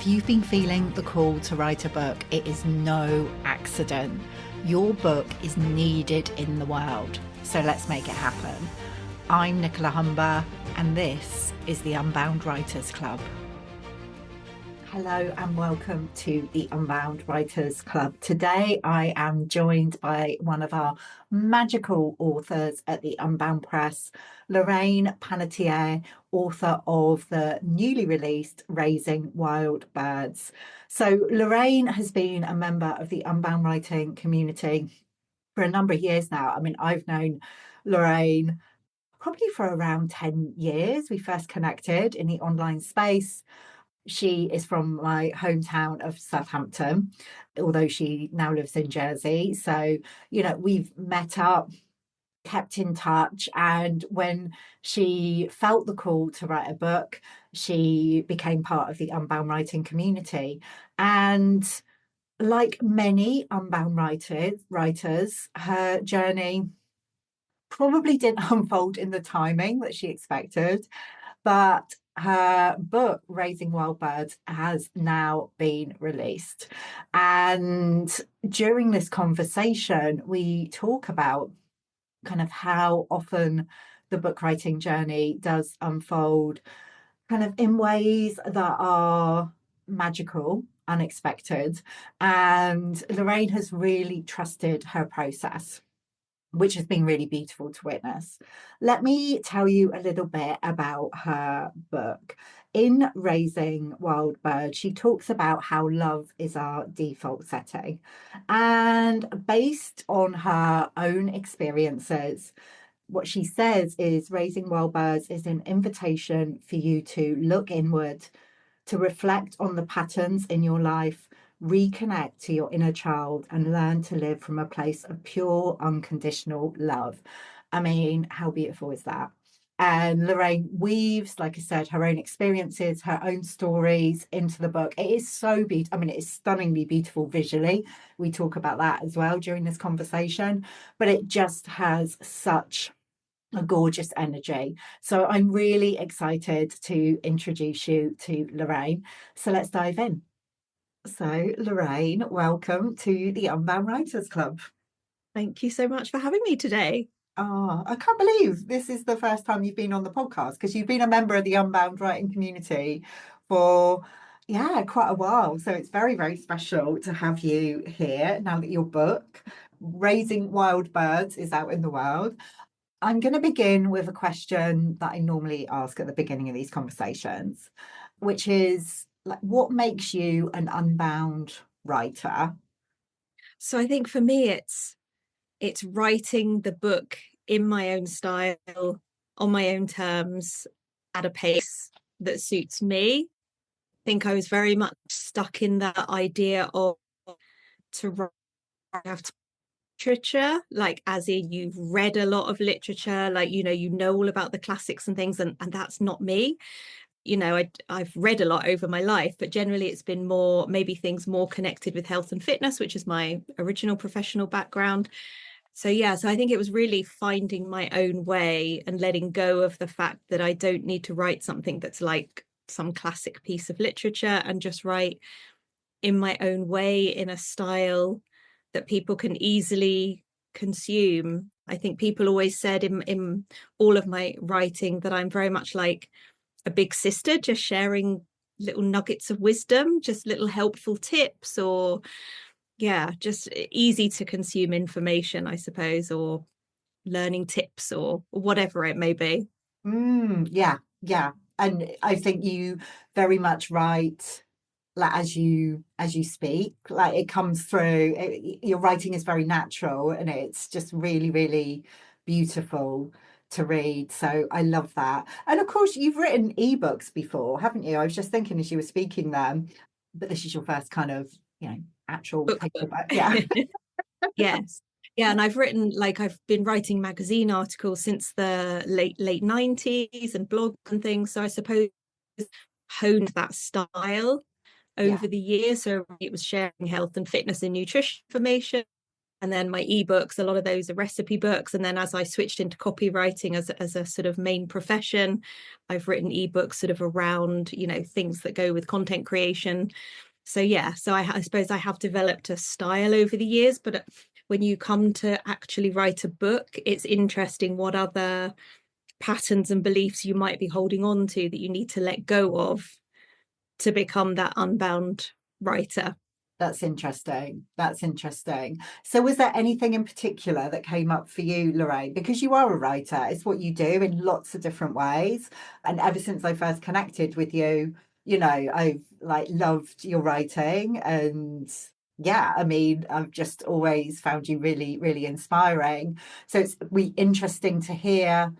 you've been feeling the call to write a book, it is no accident. Your book is needed in the world, so let's make it happen. I'm Nicola Humber, and this is the Unbound Writers Club. Hello and welcome to the Unbound Writers Club. Today I am joined by one of our magical authors at the Unbound Press, Lorraine Pannetier, author of the newly released Raising Wild Birds. So Lorraine has been a member of the Unbound writing community for a number of years now. I mean, I've known Lorraine probably for around 10 years. We first connected in the online space. She is from my hometown of Southampton, although she now lives in Jersey. So, we've met up, kept in touch. And when she felt the call to write a book, she became part of the Unbound writing community. And like many Unbound writers, her journey probably didn't unfold in the timing that she expected. But her book, Raising Wild Birds, has now been released. And during this conversation, we talk about kind of how often the book writing journey does unfold kind of in ways that are magical, unexpected. And Lorraine has really trusted her process, which has been really beautiful to witness. Let me tell you a little bit about her book. In Raising Wild Birds, she talks about how love is our default setting. And based on her own experiences, what she says is Raising Wild Birds is an invitation for you to look inward, to reflect on the patterns in your life, reconnect to your inner child, and learn to live from a place of pure, unconditional love. I mean, how beautiful is that? And Lorraine weaves, like I said, her own experiences, her own stories into the book. It is so beautiful. I mean, it is stunningly beautiful visually. We talk about that as well during this conversation, but it just has such a gorgeous energy. So I'm really excited to introduce you to Lorraine. So let's dive in. So Lorraine, welcome to the Unbound Writers Club. Thank you so much for having me today. Oh, I can't believe this is the first time you've been on the podcast, because you've been a member of the Unbound writing community for, yeah, quite a while. So it's very, very special to have you here now that your book, Raising Wild Birds, is out in the world. I'm going to begin with a question that I normally ask at the beginning of these conversations, which is like, what makes you an unbound writer? So I think for me it's writing the book in my own style, on my own terms, at a pace that suits me. I think I was very much stuck in that idea of to write have literature, like as in you've read a lot of literature, like you know all about the classics and things, and that's not me. I've read a lot over my life, but generally it's been more maybe things more connected with health and fitness, which is my original professional background. So I think it was really finding my own way and letting go of the fact that I don't need to write something that's like some classic piece of literature, and just write in my own way, in a style that people can easily consume. I think people always said in all of my writing that I'm very much like a big sister, just sharing little nuggets of wisdom, just little helpful tips, or just easy to consume information, I suppose, or learning tips, or whatever it may be. Yeah, yeah. And I think you very much write like as you speak, like it comes through. Your writing is very natural, and it's just really, really beautiful to read. So I love that. And of course, you've written ebooks before, haven't you? I was just thinking as you were speaking then, but this is your first kind of, actual Book. paperback. Yeah. Yes. Yeah, and I've been writing magazine articles since the late 90s, and blogs and things. So I suppose honed that style Yeah. over the years. So it was sharing health and fitness and nutrition information, And then my ebooks, a lot of those are recipe books. And then as I switched into copywriting as a sort of main profession, I've written ebooks sort of around, things that go with content creation. So yeah, so I suppose I have developed a style over the years, but when you come to actually write a book, it's interesting what other patterns and beliefs you might be holding on to that you need to let go of to become that unbound writer. That's interesting. That's interesting. So, was there anything in particular that came up for you, Lorraine? Because you are a writer, it's what you do in lots of different ways. And ever since I first connected with you, I've like loved your writing. And yeah, I mean, I've just always found you really, really inspiring. So, it's be interesting to hear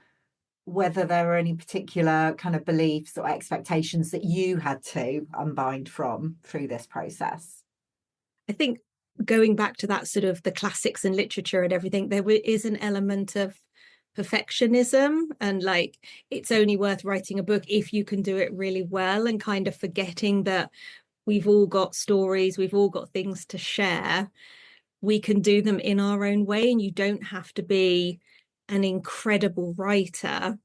whether there are any particular kind of beliefs or expectations that you had to unbind from through this process. I think going back to that sort of the classics and literature and everything, there is an element of perfectionism and like it's only worth writing a book if you can do it really well, and kind of forgetting that we've all got stories, we've all got things to share. We can do them in our own way, and you don't have to be an incredible writer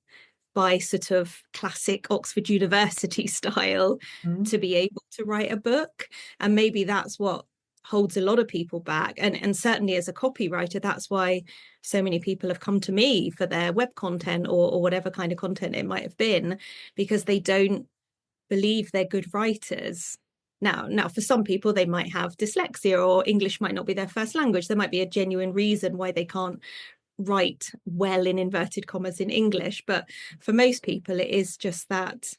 by sort of classic Oxford University style Mm. to be able to write a book. And maybe that's what holds a lot of people back. And certainly as a copywriter, that's why so many people have come to me for their web content or whatever kind of content it might have been, because they don't believe they're good writers. Now, for some people, they might have dyslexia or English might not be their first language. There might be a genuine reason why they can't write well in inverted commas in English. But for most people, it is just that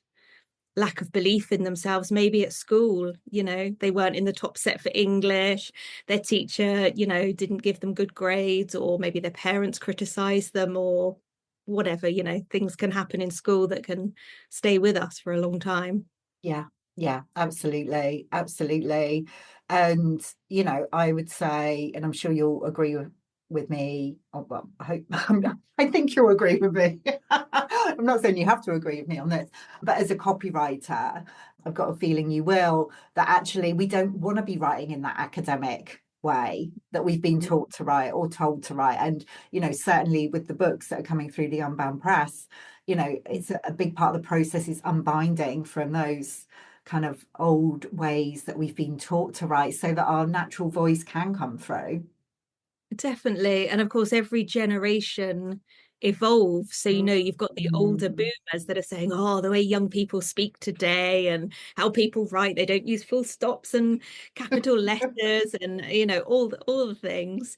lack of belief in themselves. Maybe at school, they weren't in the top set for English. Their teacher, didn't give them good grades, or maybe their parents criticized them, or whatever, things can happen in school that can stay with us for a long time. Yeah, yeah, absolutely, absolutely. And, I would say, and I'm sure you'll agree with me. Oh, well, I hope, I think you'll agree with me. I'm not saying you have to agree with me on this, but as a copywriter, I've got a feeling you will, that actually we don't want to be writing in that academic way that we've been taught to write or told to write. And, certainly with the books that are coming through the Unbound press, it's a big part of the process is unbinding from those kind of old ways that we've been taught to write so that our natural voice can come through. Definitely. And of course, every generation evolves. So, you've got the older Mm. boomers that are saying, oh, the way young people speak today and how people write, they don't use full stops and capital letters and, all the things.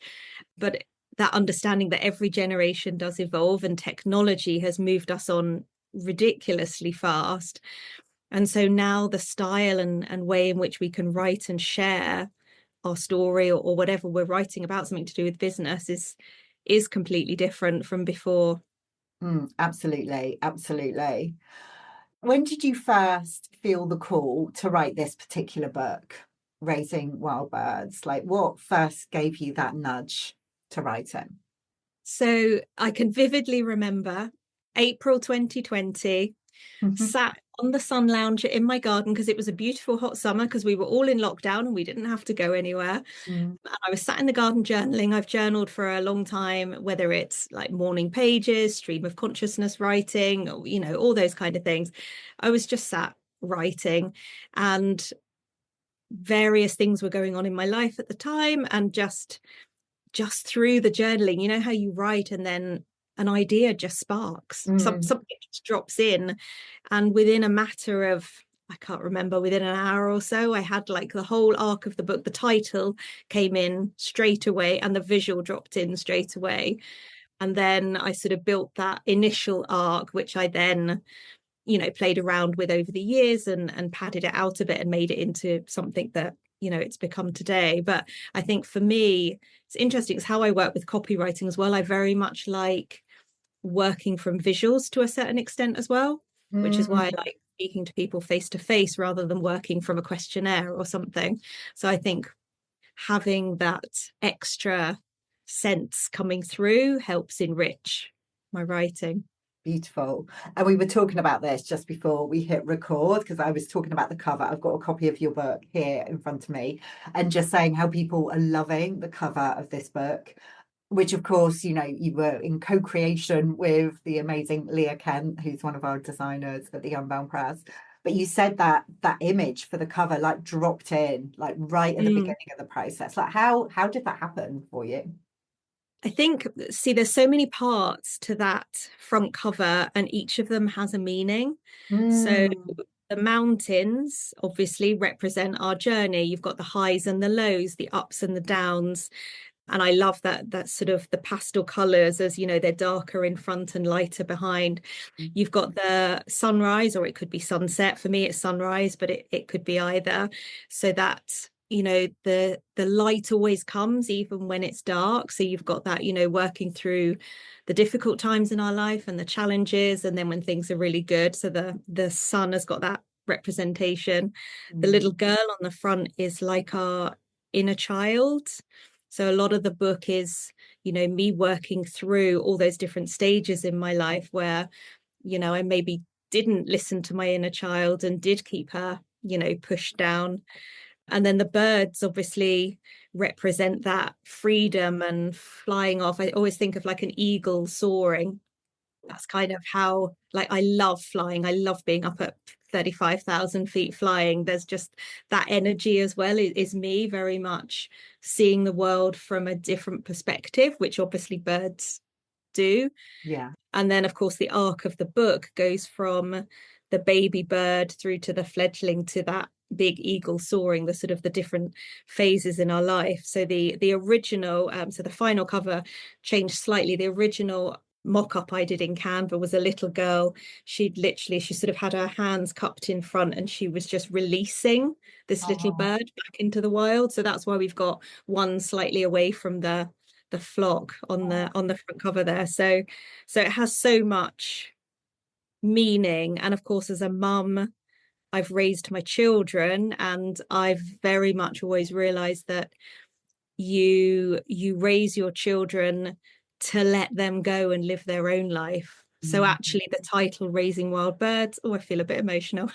But that understanding that every generation does evolve and technology has moved us on ridiculously fast. And so now the style and way in which we can write and share our story or whatever we're writing about, something to do with business, is completely different from before. Absolutely, absolutely. When did you first feel the call to write this particular book, Raising Wild Birds? Like, what first gave you that nudge to write it? So I can vividly remember April 2020, sat on the sun lounger in my garden because it was a beautiful hot summer because we were all in lockdown and we didn't have to go anywhere. Mm. And I was sat in the garden journaling. I've journaled for a long time, whether it's like morning pages, stream of consciousness writing, or, all those kind of things. I was just sat writing, and various things were going on in my life at the time. And just through the journaling, how you write and then an idea just sparks, Mm. something just drops in. And within a matter of, I can't remember, within an hour or so, I had like the whole arc of the book. The title came in straight away and the visual dropped in straight away. And then I sort of built that initial arc, which I then, played around with over the years and padded it out a bit and made it into something that, it's become today. But I think for me, it's interesting. It's how I work with copywriting as well. I very much like working from visuals to a certain extent as well, which is why I Mm. like speaking to people face to face rather than working from a questionnaire or something. So I think having that extra sense coming through helps enrich my writing. Beautiful. And we were talking about this just before we hit record because I was talking about the cover. I've got a copy of your book here in front of me and just saying how people are loving the cover of this book, which of course, you were in co-creation with the amazing Leah Kent, who's one of our designers at the Unbound Press. But you said that that image for the cover like dropped in like right at the Mm. beginning of the process. Like how did that happen for you? I think, see, there's so many parts to that front cover, and each of them has a meaning. So Mm, the mountains obviously represent our journey. You've got the highs and the lows, the ups and the downs. And I love that sort of the pastel colors, as you know, they're darker in front and lighter behind. You've got the sunrise, or it could be sunset. For me, it's sunrise, but it could be either. So that, the light always comes even when it's dark. So you've got that, working through the difficult times in our life and the challenges, and then when things are really good. So the sun has got that representation. The mm, little girl on the front is like our inner child. So a lot of the book is, me working through all those different stages in my life where, I maybe didn't listen to my inner child and did keep her, pushed down. And then the birds obviously represent that freedom and flying off. I always think of like an eagle soaring. That's kind of how, like, I love flying. I love being up at 35,000 feet flying. There's just that energy as well, is me very much seeing the world from a different perspective, which obviously birds do. yeah. And then, of course, the arc of the book goes from the baby bird through to the fledgling to that big eagle soaring, the sort of the different phases in our life. So the original, so the final cover changed slightly. The original mock-up I did in Canva was a little girl. She sort of had her hands cupped in front, and she was just releasing this little Oh, bird back into the wild. So that's why we've got one slightly away from the flock on oh, the front cover there. So it has so much meaning. And of course, as a mum, I've raised my children, and I've very much always realized that you raise your children to let them go and live their own life. So mm, actually the title Raising Wild Birds, oh, I feel a bit emotional,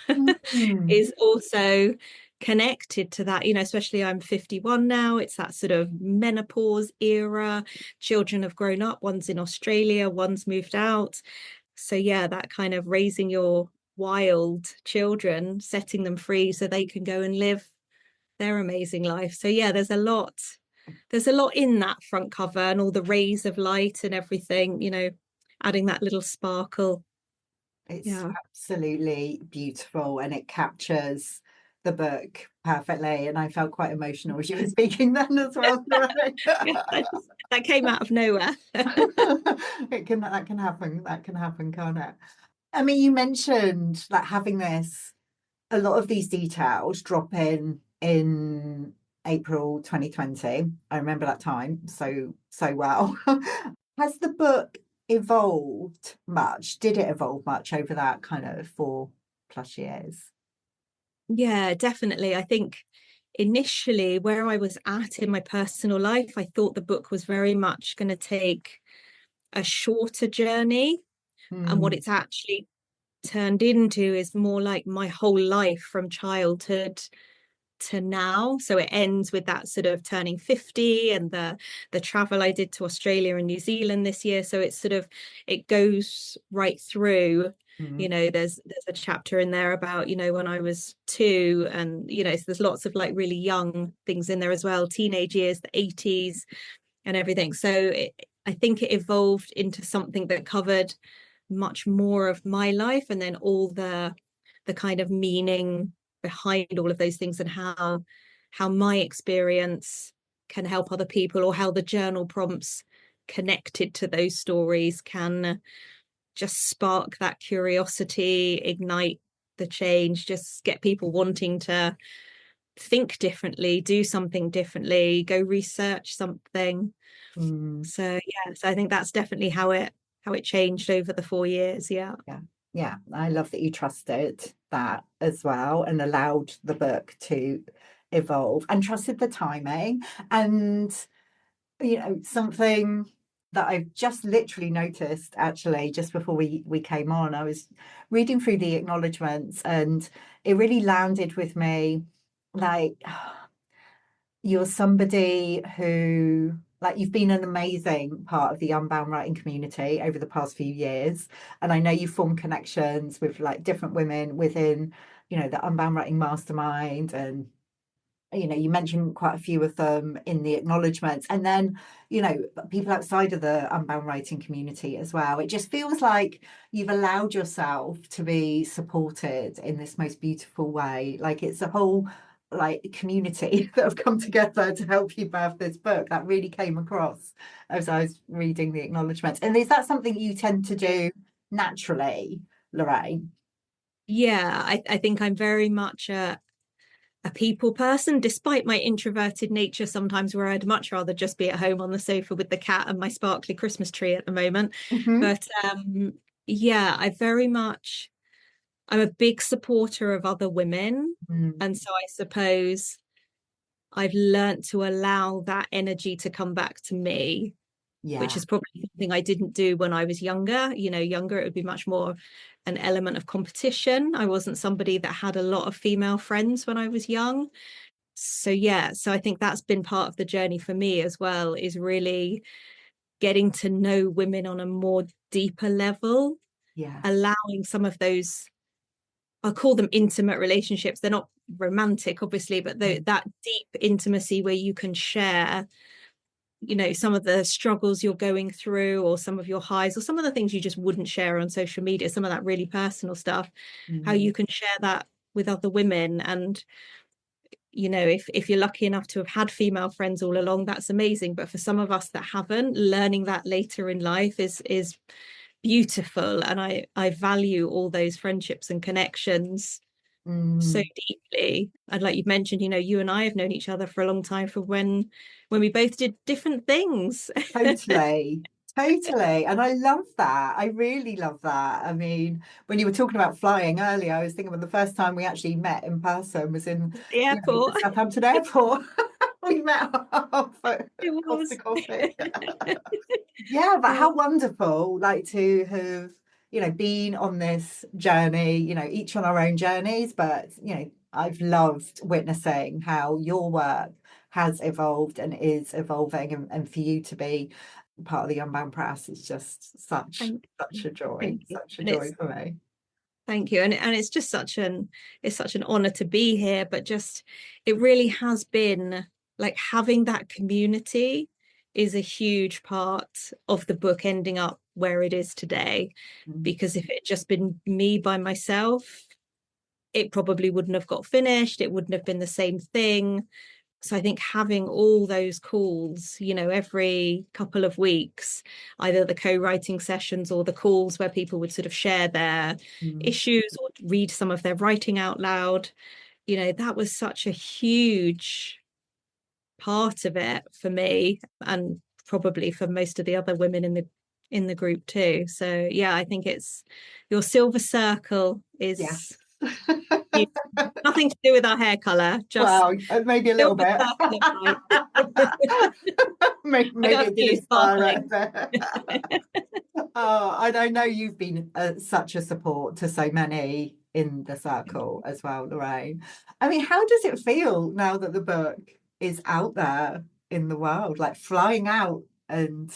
mm, is also connected to that, especially I'm 51 now. It's that sort of menopause era. Children have grown up, one's in Australia, one's moved out. So yeah, that kind of raising your wild children, setting them free so they can go and live their amazing life. So yeah, there's a lot in that front cover, and all the rays of light and everything, adding that little sparkle. it's Yeah. absolutely beautiful and it captures the book perfectly. And I felt quite emotional as you were speaking then as well, Lorraine. Yeah, that came out of nowhere. That can happen. That can happen, can't it? I mean, you mentioned like having this a lot of these details drop in April 2020. I remember that time so well. Has the book evolved much? Did it evolve much over that kind of 4+ years? Yeah, definitely. I think initially where I was at in my personal life, I thought the book was very much going to take a shorter journey. And what Mm, it's actually turned into is more like my whole life from childhood to now. So it ends with that sort of turning 50 and the travel I did to Australia and New Zealand this year. So it's sort of, it goes right through. mm, There's a chapter in there about, when I was 2, and so there's lots of like really young things in there as well, teenage years, the 80s and everything. So I think it evolved into something that covered much more of my life, and then all the kind of meaning behind all of those things, and how my experience can help other people, or how the journal prompts connected to those stories can just spark that curiosity, ignite the change, just get people wanting to think differently, do something differently, go research something. mm. So yeah, so I think that's definitely how it changed over the 4 years. Yeah. Yeah, yeah. I love that you trusted that as well and allowed the book to evolve and trusted the timing and something that I've just literally noticed actually just before we came on. I was reading through the acknowledgements and it really landed with me like you're somebody who like you've been an amazing part of the Unbound writing community over the past few years. And I know you've formed connections with like different women within, the Unbound writing mastermind and you mentioned quite a few of them in the acknowledgements, and then, people outside of the Unbound writing community as well. It just feels like you've allowed yourself to be supported in this most beautiful way. Like it's a whole like community that have come together to help you birth this book. That really came across as I was reading the acknowledgements. And is that something you tend to do naturally, Lorraine? Yeah, I think I'm very much a people person, despite my introverted nature sometimes, where I'd much rather just be at home on the sofa with the cat and my sparkly Christmas tree at the moment. Hmm. But yeah, I'm a big supporter of other women. Mm, And so I suppose I've learnt to allow that energy to come back to me, which yeah. is probably something I didn't do when I was younger. Younger, it would be much more an element of competition. I wasn't somebody that had a lot of female friends when I was young. So yeah, so I think that's been part of the journey for me as well, is really getting to know women on a more deeper level, Yeah. allowing some of those, I'll call them intimate relationships. They're not romantic, obviously, but Mm, that deep intimacy where you can share, some of the struggles you're going through, or some of your highs, or some of the things you just wouldn't share on social media, some of that really personal stuff, how mm, you can share that with other women. And if you're lucky enough to have had female friends all along, that's amazing. But for some of us that haven't, learning that later in life is beautiful. And I value all those friendships and connections so mm. deeply. And like you've mentioned, you and I have known each other for a long time, for when we both did different things. Totally, totally. And I love that. I really love that. I mean, when you were talking about flying earlier, I was thinking when the first time we actually met in person was in, The the airport. Southampton airport. We met for It Costa was. Coffee. Yeah, but how wonderful, like to have, been on this journey, each on our own journeys, but, I've loved witnessing how your work has evolved and is evolving, and for you to be part of the Unbound Press is just Thank such a joy, thank you. such a And joy it's for me. Thank you. And it's just such an honor to be here. But just it really has been like having that community is a huge part of the book ending up where it is today. Mm, Because if it had just been me by myself, it probably wouldn't have got finished. It wouldn't have been the same thing. So I think having all those calls, every couple of weeks, either the co-writing sessions or the calls where people would sort of share their mm. issues or read some of their writing out loud, that was such a huge part of it for me, and probably for most of the other women in the group too. So yeah, I think it's your silver circle Yes. is nothing to do with our hair color, just Well, maybe a little silver bit. circle of light. Maybe, I maybe got a it did few inspire sparkling. it. Oh, and I know you've been such a support to so many in the circle as well, Lorraine. I mean, how does it feel now that the book is out there in the world, like flying out and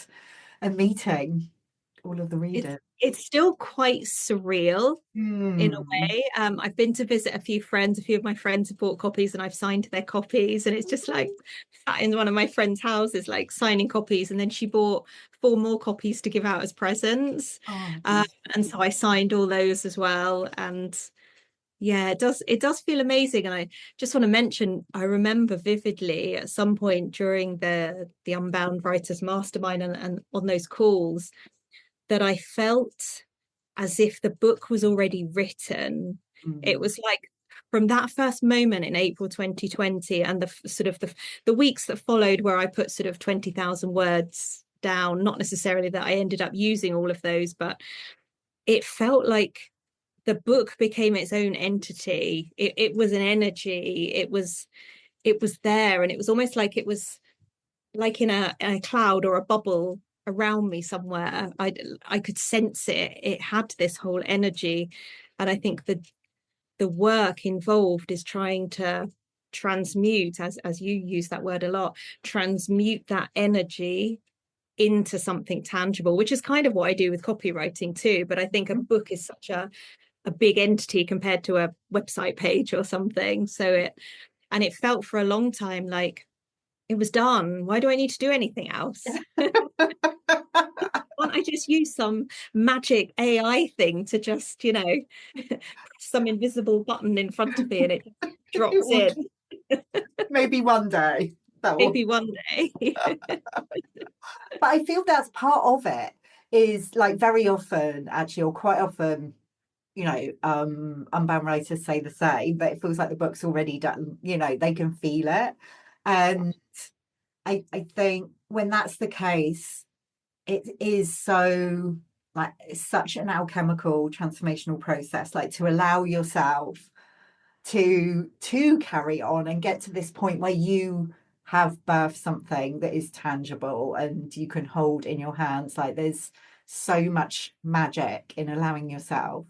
meeting all of the It's readers? it's still quite surreal in a Hmm. way. I've been to visit a few friends. A few of my friends have bought copies, and I've signed their copies. And it's just like sat in one of my friends' houses, like signing copies. And then she bought four more copies to give out as presents. Oh, Um, beautiful. and so I signed all those as well. And yeah, it does feel amazing. And I just want to mention, I remember vividly at some point during the Unbound Writers Mastermind, and on those calls, that I felt as if the book was already written. It Mm, was like from that first moment in April 2020, and the sort of the weeks that followed, where I put sort of 20,000 words down, not necessarily that I ended up using all of those, but it felt like the book became its own entity. It was an energy. It was there, and it was almost like it was like in a cloud or a bubble, around me somewhere. I could sense it. It had this whole energy. And I think the work involved is trying to transmute, as you use that word a lot, transmute that energy into something tangible, which is kind of what I do with copywriting too. But I think a book is such a big entity compared to a website page or something. So it felt for a long time like it was done. Why do I need to do anything else? Can't I just use some magic AI thing to just, press some invisible button in front of me and it It drops would, in? maybe one day that will. Maybe one day. But I feel that's part of it, is like very often, actually, or quite often, unbound writers say the same, but it feels like the book's already done, they can feel it. And I think when that's the case, it is so, like, it's such an alchemical transformational process, like to allow yourself to carry on and get to this point where you have birthed something that is tangible and you can hold in your hands. Like, there's so much magic in allowing yourself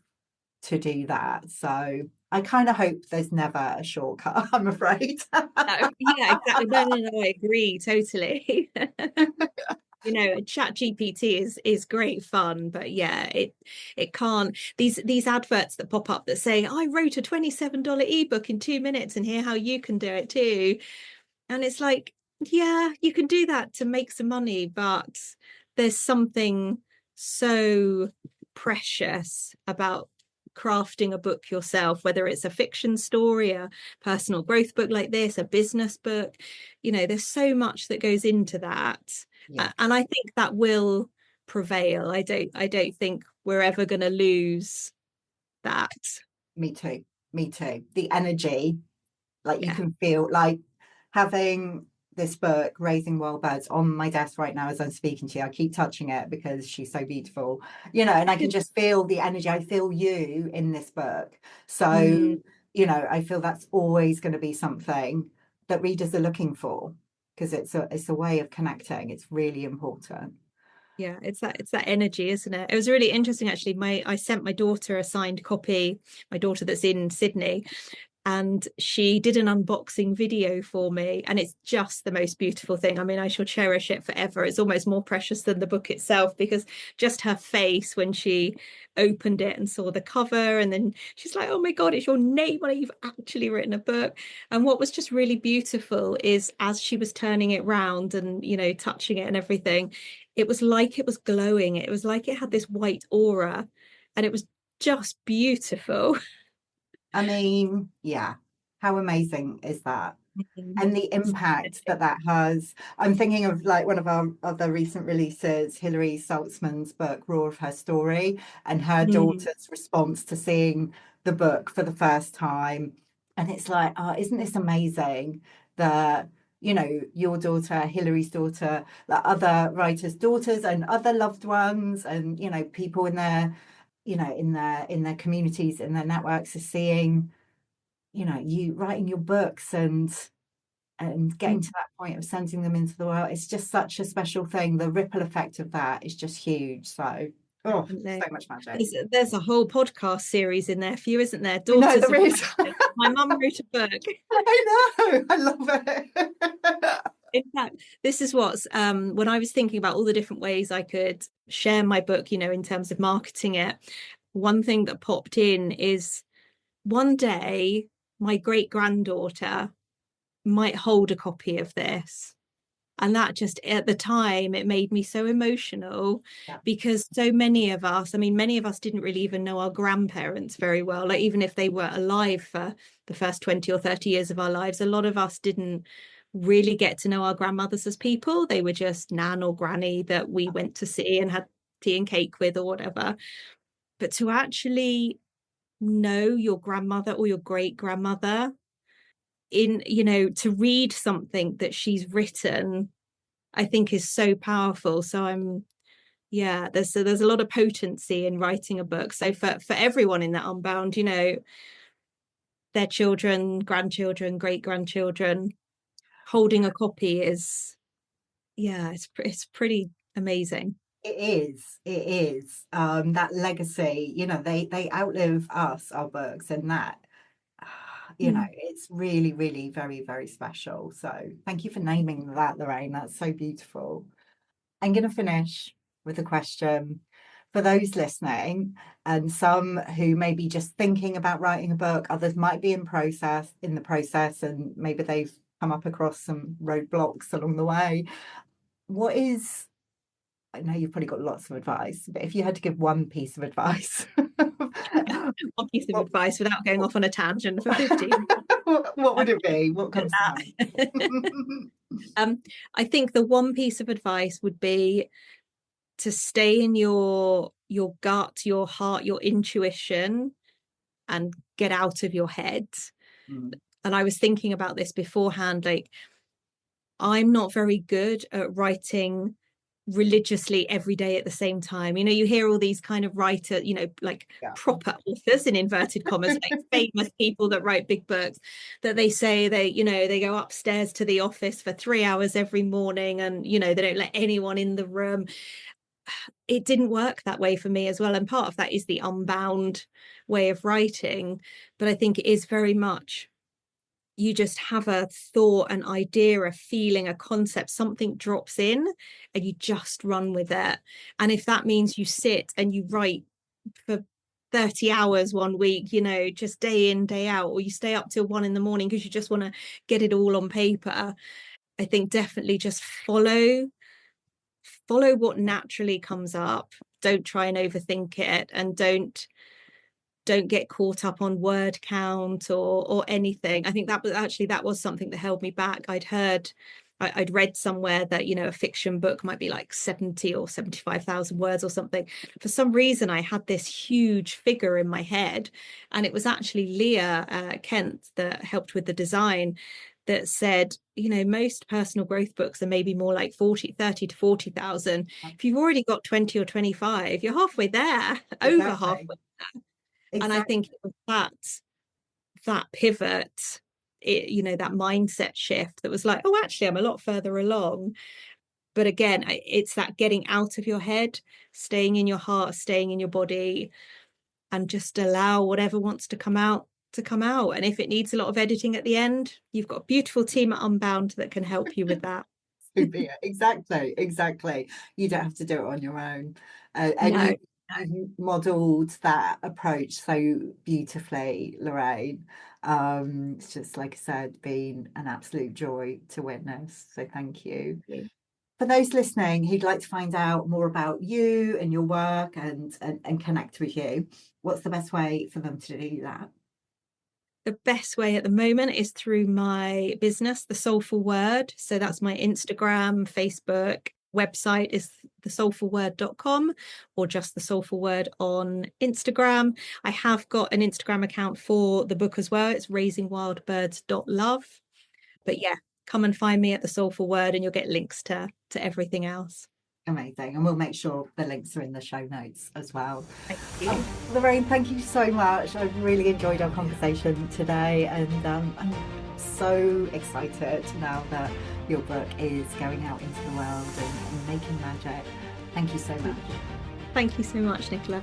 to do that. So I kind of hope there's never a shortcut, I'm afraid. Yeah, exactly. No, I agree totally. Chat GPT is great fun, but yeah, it can't, these adverts that pop up that say I wrote a $27 ebook in 2 minutes and here how you can do it too. And it's like, yeah, you can do that to make some money, but there's something so precious about crafting a book yourself, whether it's a fiction story, a personal growth book like this, a business book. There's so much that goes into that. Yeah, And I think that will prevail. I don't think we're ever going to lose that. me too. Me too. The energy, like, you Yeah. can feel like having this book, Raising Wild Birds, on my desk right now as I'm speaking to you. I keep touching it because she's so beautiful, and I can just feel the energy. I feel you in this book. Mm. So, I feel that's always going to be something that readers are looking for, because it's a way of connecting. It's really important. Yeah, it's that energy, isn't it? It was really interesting actually. I sent my daughter a signed copy, my daughter that's in Sydney, and she did an unboxing video for me, and it's just the most beautiful thing. I mean, I shall cherish it forever. It's almost more precious than the book itself, because just her face when she opened it and saw the cover, and then she's like, oh my god, it's your name on it, you've actually written a book. And what was just really beautiful is as she was turning it round and touching it and everything, it was like it was glowing. It was like it had this white aura, and it was just beautiful. I mean, yeah, how amazing is that? And the impact that that has. I'm thinking of, like, one of our other recent releases, Hilary Saltzman's book, Raw of Her Story, and her Mm. daughter's response to seeing the book for the first time. And it's like, oh, isn't this amazing that, your daughter, Hilary's daughter, like other writers' daughters and other loved ones, and, people in their, in their communities, in their networks, are seeing, you writing your books and getting to that point of sending them into the world. It's just such a special thing. The ripple effect of that is just huge. So, oh, Definitely. so much magic. There's a whole podcast series in there for you, isn't there? I know Daughters there of is. Writers. My mum wrote a book. I know. I love it. In fact, this is what's when I was thinking about all the different ways I could share my book, in terms of marketing it, one thing that popped in is one day my great granddaughter might hold a copy of this. And that just at the time, it made me so emotional, Yeah. because so many of us, I mean, many of us didn't really even know our grandparents very well. Like, even if they were alive for the first 20 or 30 years of our lives, a lot of us didn't really get to know our grandmothers as people. They were just nan or granny that we went to see and had tea and cake with or whatever. But to actually know your grandmother or your great grandmother, to read something that she's written, I think is so powerful. So yeah, there's a lot of potency in writing a book. So for everyone in that Unbound, their children, grandchildren, great grandchildren, holding a copy is, yeah, it's pretty amazing. It is. That legacy, they outlive us, our books, and that, Mm. it's really, really very, very special. So thank you for naming that, Lorraine. That's so beautiful. I'm going to finish with a question for those listening, and some who may be just thinking about writing a book, others might be in the process, and maybe they've come up across some roadblocks along the way. What is I know you've probably got lots of advice, but if you had to give one piece of advice, One piece of what, advice without going what, off on a tangent for 15 what would it be? What comes to minutes. mind? I think the one piece of advice would be to stay in your gut, your heart, your intuition, and get out of your head. Mm, And I was thinking about this beforehand, like I'm not very good at writing religiously every day at the same time. You hear all these kind of writer, like yeah. proper authors in inverted commas, like famous people that write big books, that they say they go upstairs to the office for 3 hours every morning, and they don't let anyone in the room. It didn't work that way for me as well. And part of that is the unbound way of writing. But I think it is very much you just have a thought, an idea, a feeling, a concept, something drops in and you just run with it. And if that means you sit and you write for 30 hours one week, just day in, day out, or you stay up till 1 in the morning because you just want to get it all on paper, I think definitely just follow what naturally comes up. Don't try and overthink it, and don't get caught up on word count or anything. I think that was something that held me back. I'd read somewhere that a fiction book might be like 70 or 75,000 words or something. For some reason I had this huge figure in my head, and it was actually Leah Kent that helped with the design, that said, most personal growth books are maybe more like 30 to 40,000. If you've already got 20 or 25, you're halfway there, over Exactly. halfway. And I Exactly. think it was that pivot, that mindset shift that was like, oh, actually, I'm a lot further along. But again, it's that getting out of your head, staying in your heart, staying in your body, and just allow whatever wants to come out to come out. And if it needs a lot of editing at the end, you've got a beautiful team at Unbound that can help you with that. So be it. Exactly. Exactly. You don't have to do it on your own. And No, you modeled that approach so beautifully, Lorraine. It's just, like I said, been an absolute joy to witness. So thank you. no. For those listening who'd like to find out more about you and your work and connect with you, what's the best way for them to do that? The best way at the moment is through my business, The Soulful Word. So that's my Instagram, Facebook. Website is thesoulfulword.com, or just The Soulful Word on Instagram. I have got an Instagram account for the book as well. It's raisingwildbirds.love. But yeah, come and find me at The Soulful Word and you'll get links to everything else. Amazing. And we'll make sure the links are in the show notes as well. Thank you. Lorraine, thank you so much. I've really enjoyed our conversation today, and I'm so excited now that your book is going out into the world and making magic. Thank you so much. Thank you so much, Nicola.